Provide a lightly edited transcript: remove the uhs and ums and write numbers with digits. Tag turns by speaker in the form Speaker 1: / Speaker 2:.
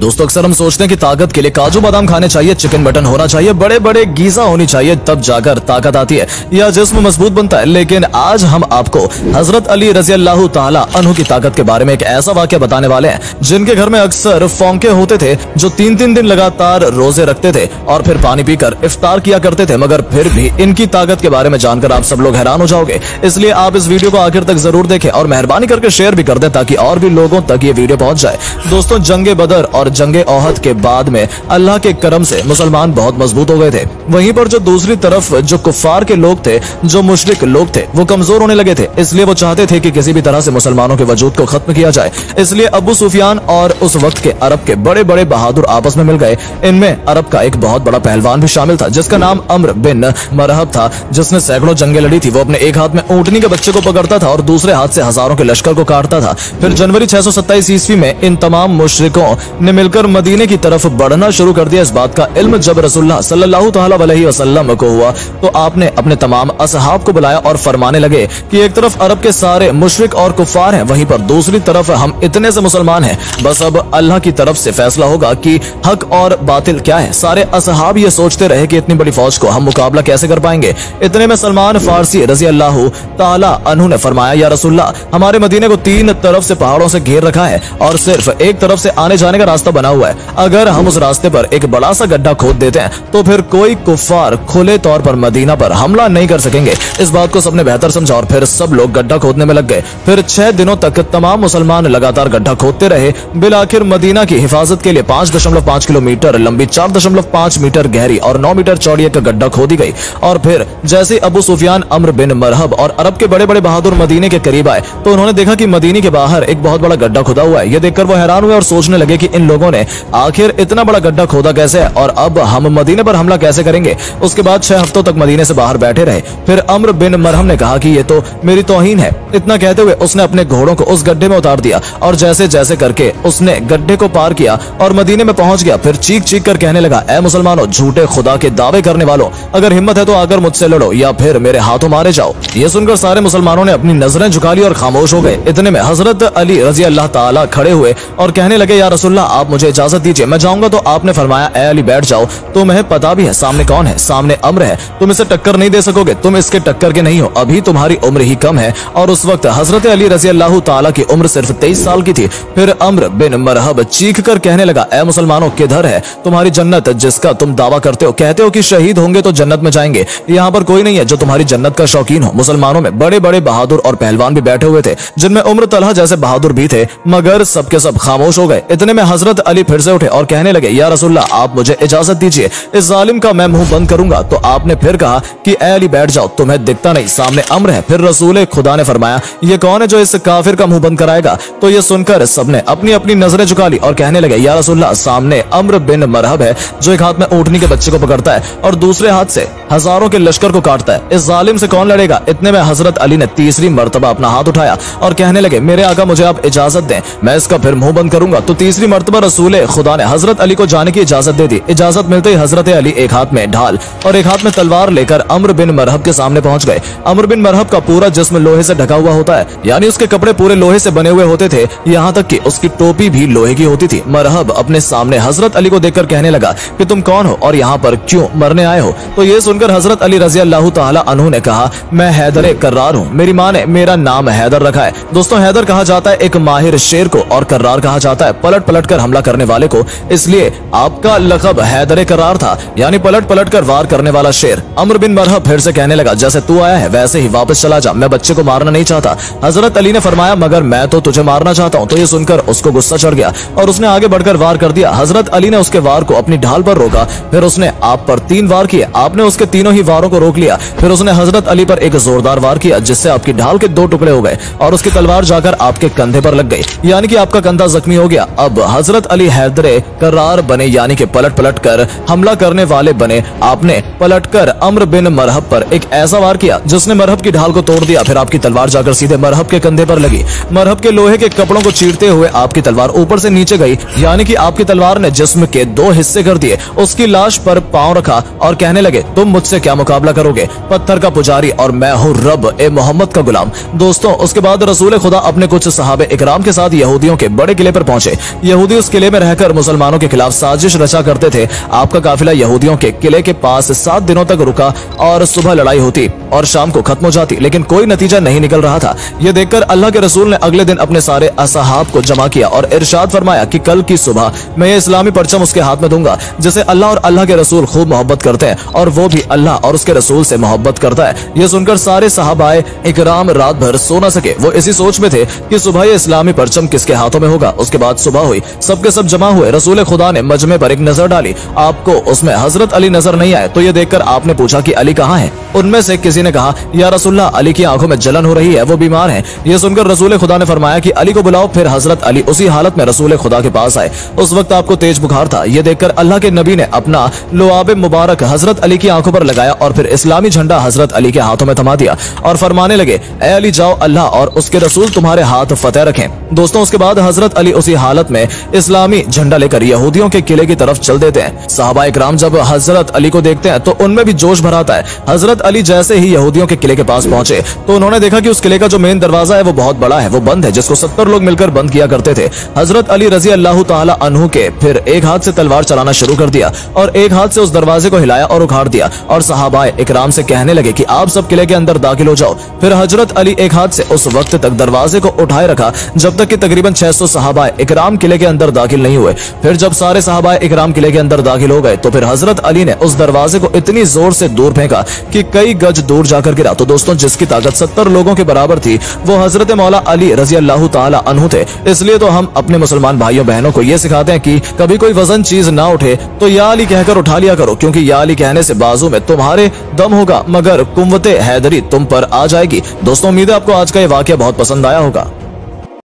Speaker 1: दोस्तों अक्सर हम सोचते हैं कि ताकत के लिए काजू बादाम खाने चाहिए, चिकन मटन होना चाहिए, बड़े बड़े गीजा होनी चाहिए, तब जाकर ताकत आती है या जिस्म मजबूत बनता है। लेकिन आज हम आपको हजरत अली रजी अल्लाह ताला अन्हु की ताकत के बारे में एक ऐसा वाक्य बताने वाले हैं जिनके घर में अक्सर फौंके होते थे, जो 3-3 दिन लगातार रोजे रखते थे और फिर पानी पीकर इफ्तार किया करते थे, मगर फिर भी इनकी ताकत के बारे में जानकर आप सब लोग हैरान हो जाओगे। इसलिए आप इस वीडियो को आखिर तक जरूर देखें और मेहरबानी करके शेयर भी कर दें ताकि और भी लोगों तक ये वीडियो पहुंच जाए। दोस्तों जंगे बदर और जंगे ओहद के बाद में अल्लाह के करम से मुसलमान बहुत मजबूत हो गए थे। वहीं पर जो दूसरी तरफ जो कुफ्फार के लोग थे, जो मुशरिक लोग थे, वो कमजोर होने लगे थे। इसलिए वो चाहते थे कि किसी भी तरह से मुसलमानों के वजूद को खत्म किया जाए। इसलिए अबू सुफियान और उस वक्त के अरब के बड़े बड़े बहादुर आपस में मिल गए। इनमें अरब का एक बहुत बड़ा पहलवान भी शामिल था जिसका नाम अम्र बिन मरहब था, जिसने सैकड़ों जंगें लड़ी थी। वो अपने एक हाथ में ऊंटनी के बच्चे को पकड़ता था और दूसरे हाथ से हजारों के लश्कर को काटता था। फिर जनवरी 627 ईस्वी में इन तमाम मुशरिकों ने मिलकर मदीने की तरफ बढ़ना शुरू कर दिया। इस बात का इल्म जब रसूलुल्लाह सल्लल्लाहु तआला अलैहि वसल्लम को हुआ तो आपने अपने तमाम असहाब को बुलाया और फरमाने लगे कि एक तरफ अरब के सारे मुशरिक और कुफार हैं, वहीं पर दूसरी तरफ हम इतने से मुसलमान हैं। बस अब अल्लाह की तरफ से फैसला होगा कि हक और बातिल क्या है। सारे असहाब ये सोचते रहे कि इतनी बड़ी फौज को हम मुकाबला कैसे कर पाएंगे। इतने में सलमान फारसी रजी अल्लाह ताला अन्हु ने फरमाया, या रसूलल्लाह, हमारे मदीने को 3 तरफ से पहाड़ों से घेर रखा है और सिर्फ एक तरफ से आने जाने का रास्ता बना हुआ है। अगर हम उस रास्ते पर एक बड़ा सा गड्ढा खोद देते हैं तो फिर कोई कुफ्फार खुले तौर पर मदीना पर हमला नहीं कर सकेंगे। इस बात को सबने बेहतर समझा और फिर सब लोग गड्ढा खोदने में लग गए। फिर 6 दिनों तक तमाम मुसलमान लगातार गड्ढा खोदते रहे। बिलाखिर मदीना की हिफाजत के लिए 5.5 किलोमीटर लंबी, 4.5 मीटर गहरी और 9 मीटर चौड़ी एक गड्ढा खोदी गई। और फिर जैसे अबू सुफियान, अम्र बिन मरहब और अरब के बड़े बड़े बहादुर मदीने के करीब आए तो उन्होंने देखा कि मदीने के बाहर एक बहुत बड़ा गड्ढा खुदा हुआ है। ये देखकर वो हैरान हुए और सोचने लगे कि इन लोगों ने आखिर इतना बड़ा गड्ढा खोदा कैसे है और अब हम मदीने पर हमला कैसे करेंगे। उसके बाद 6 हफ्तों तक मदीने से बाहर बैठे रहे। फिर अम्र बिन मरहम ने कहा कि ये तो मेरी तौहीन है। इतना कहते हुए उसने अपने घोड़ों को उस गड्ढे में उतार दिया और जैसे जैसे करके उसने गड्ढे को पार किया और मदीने में पहुंच गया। फिर चीख चीख कर कहने लगा, ऐ मुसलमानों, झूठे खुदा के दावे करने वालों, अगर हिम्मत है तो आकर मुझसे लड़ो या फिर मेरे हाथों मारे जाओ। ये सुनकर सारे मुसलमानों ने अपनी नजरें झुका ली और खामोश हो गए। इतने में हजरत अली रजी अल्लाह ताला खड़े हुए और कहने लगे, या रसूलल्लाह, आप मुझे इजाजत दीजिए, मैं जाऊंगा। तो आपने फरमाया, ऐ अली, बैठ जाओ, तुम्हें पता भी है सामने कौन है, सामने अम्र है, तुम इसे टक्कर नहीं दे सकोगे, तुम इसके टक्कर के नहीं हो, अभी तुम्हारी उम्र ही कम है। और उस वक्त हजरत अली रजी अल्लाह ताला की उम्र सिर्फ 23 साल की थी। फिर अम्र बिन मरहब चीख कर कहने लगा, ऐ मुसलमानों, किधर है तुम्हारी जन्नत जिसका तुम दावा करते हो? कहते हो कि शहीद होंगे तो जन्नत में जाएंगे। यहाँ पर कोई नहीं है जो तुम्हारी जन्नत का शौकीन हो। मुसलमानों में बड़े बड़े बहादुर और पहलवान भी बैठे हुए थे, जिनमें उम्र तलहा जैसे बहादुर भी थे, मगर सबके सब खामोश हो गए। इतने में हजरत अली फिर से उठे और कहने लगे, या रसूलल्लाह, आप मुझे इजाजत दीजिए, इस जालिम का मैं मुंह बंद करूंगा। तो आपने फिर कहा कि ऐ अली, बैठ जाओ, तुम्हें दिखता नहीं सामने अम्र है। फिर रसूल खुदा ने फरमाया, ये कौन है जो इस काफिर का मुंह बंद कराएगा? तो ये सुनकर सबने अपनी अपनी नजरें झुका ली और कहने लगे, या रसूलल्लाह, सामने अम्र बिन मरहब है जो एक हाथ में ऊंटनी के बच्चे को पकड़ता है और दूसरे हाथ से हजारों के लश्कर को काटता है। इस जालिम से कौन लड़ेगा? इतने में हजरत अली ने तीसरी मर्तबा अपना हाथ उठाया और कहने लगे, मेरे आका, मुझे आप इजाजत दें, मैं इसका फिर मुंह बंद करूंगा। तो तीसरी मर्तबा रसूल खुदा ने हजरत अली को जाने की इजाजत दे दी। इजाजत मिलते ही हजरत अली एक हाथ में ढाल और एक हाथ में तलवार लेकर अम्र बिन मरहब के सामने पहुंच गए। अम्र बिन मरहब का पूरा जिस्म लोहे से ढका हुआ होता है, यानी उसके कपड़े पूरे लोहे से बने हुए होते थे, यहाँ तक कि उसकी टोपी भी लोहे की होती थी। मरहब अपने सामने हजरत अली को देखकर कहने लगा कि तुम कौन हो और यहाँ पर क्यों मरने आए हो? तो ये सुनकर हजरत अली रजी अल्लाह ताला अन्हु ने कहा, मैं हैदर कर्रार हूँ, मेरी माँ ने मेरा नाम हैदर रखा है। दोस्तों, हैदर कहा जाता है एक माहिर शेर को और कर्रार कहा जाता है पलट पलट कर हमला करने वाले को, इसलिए आपका लक़ब हैदर कर्रार था, यानी पलट पलट कर वार करने वाला शेर। अम्र बिन मरहब फिर से कहने लगा, जैसे तू आया है वैसे ही वापस चला जा, मैं बच्चे को मारना नहीं चाहता। हजरत अली ने फरमाया, मगर मैं तो तुझे मारना चाहता हूँ। तो ये सुनकर उसको गुस्सा चढ़ गया और उसने आगे बढ़कर वार कर दिया। हजरत अली ने उसके वार को अपनी ढाल पर रोका, फिर उसने आप पर 3 वार किए। आपने उसके तीनों ही वारों को रोक लिया। फिर उसने हजरत अली पर एक जोरदार वार किया जिससे आपकी ढाल के 2 टुकड़े हो गए और उसकी तलवार जाकर आपके कंधे पर लग गई, यानी कि आपका कंधा जख्मी हो गया। अब हजरत अली हैदर कर्रार बने, यानी कि पलट पलट कर हमला करने वाले बने। आपने पलटकर अम्र बिन मरहब पर एक ऐसा वार किया जिसने मरहब की ढाल को तोड़ दिया। फिर आपकी तलवार जाकर सीधे मरहब के कंधे पर लगी। मरहब के लोहे के कपड़ों को चीरते हुए आपकी तलवार ऊपर से नीचे गई, यानी कि आपकी तलवार ने जिस्म के 2 हिस्से कर दिए। उसकी लाश पर पांव रखा और कहने लगे, तुम मुझसे क्या मुकाबला करोगे, पत्थर का पुजारी और मैं हूँ रब ए मोहम्मद का गुलाम। दोस्तों, उसके बाद रसूल खुदा अपने कुछ सहाबे इकराम के साथ यहूदियों के बड़े किले पर पहुंचे। यहूदी उस किले में रहकर मुसलमानों के खिलाफ साजिश रचा करते थे। आपका काफिला यहूदियों के किले के पास 7 दिनों तक रुका और सुबह लड़ाई होती और शाम को खत्म हो जाती, लेकिन कोई नतीजा नहीं निकल रहा था। ये देखकर अल्लाह के रसूल ने अगले दिन अपने सारे असहाब को जमा किया और इरशाद फरमाया कि कल की सुबह मैं ये इस्लामी परचम उसके हाथ में दूंगा जिसे अल्लाह और अल्लाह के रसूल खूब मोहब्बत करते हैं और वो भी अल्लाह और उसके रसूल से मोहब्बत करता है। ये सुनकर सारे सहाबाए इकराम रात भर सो न सके। वो इसी सोच में थे कि सुबह ये इस्लामी परचम किसके हाथों में होगा। उसके बाद सुबह हुई, सबके सब जमा हुए। रसूल खुदा ने मजमे पर एक नजर डाली, आपको उसमें हजरत अली नजर नहीं आए। तो ये देखकर आपने पूछा कि अली कहाँ है। उनमें से किसी ने कहा, या रसूलल्लाह, अली की आंखों में जलन हो रही है, वो बीमार हैं। ये सुनकर रसूल खुदा ने फरमाया कि अली को बुलाओ। फिर हजरत अली उसी हालत में रसूल खुदा के पास आए। उस वक्त आपको तेज बुखार था। ये देखकर अल्लाह के नबी ने अपना लुआब मुबारक हजरत अली की आंखों पर लगाया और फिर इस्लामी झंडा हजरत अली के हाथों में थमा दिया और फरमाने लगे, ए अली जाओ, अल्लाह और उसके रसूल तुम्हारे हाथ फतेह रखें। दोस्तों, उसके बाद हजरत अली उसी हालत में इस्लामी झंडा लेकर यहूदियों के किले की तरफ चल देते हैं। सहाबा इकराम जब हजरत अली को देखते हैं तो उनमें भी जोश भर आता है। हजरत अली जैसे ही यहूदियों के किले के पास पहुंचे तो उन्होंने देखा कि उस किले का जो मेन दरवाजा है वो बहुत बड़ा है, वो बंद है, जिसको 70 लोग मिलकर बंद किया करते थे। हजरत अली रजी अल्लाह ताला अन्हु के फिर एक हाथ से तलवार चलाना शुरू कर दिया और एक हाथ से उस दरवाजे को हिलाया और उखाड़ दिया और सहाबा इकराम से कहने लगे कि आप सब किले के अंदर दाखिल हो जाओ। फिर हजरत अली एक हाथ से उस वक्त तक दरवाजे को उठाए रखा जब तक कि तकरीबन 600 सहाबा इकराम किले के अंदर दाखिल नहीं हुए। फिर जब सारे सहाबा इकराम किले के अंदर दाखिल हो गए तो फिर हजरत अली ने उस दरवाजे को इतनी जोर से दूर फेंका कि कई गज दूर जाकर गिरा। तो दोस्तों, जिसकी ताकत 70 लोगों के बराबर थी वो हजरत मौला अली रजी अल्लाह ताला अन्हु थे। इसलिए तो हम अपने मुसलमान भाइयों बहनों को ये सिखाते हैं कि कभी कोई वजन चीज ना उठे तो या अली कहकर उठा लिया करो, क्योंकि या अली कहने से बाजू में तुम्हारे दम होगा मगर कुव्वते हैदरी तुम पर आ जाएगी। दोस्तों, उम्मीद है आपको आज का ये वाकया बहुत पसंद आया होगा।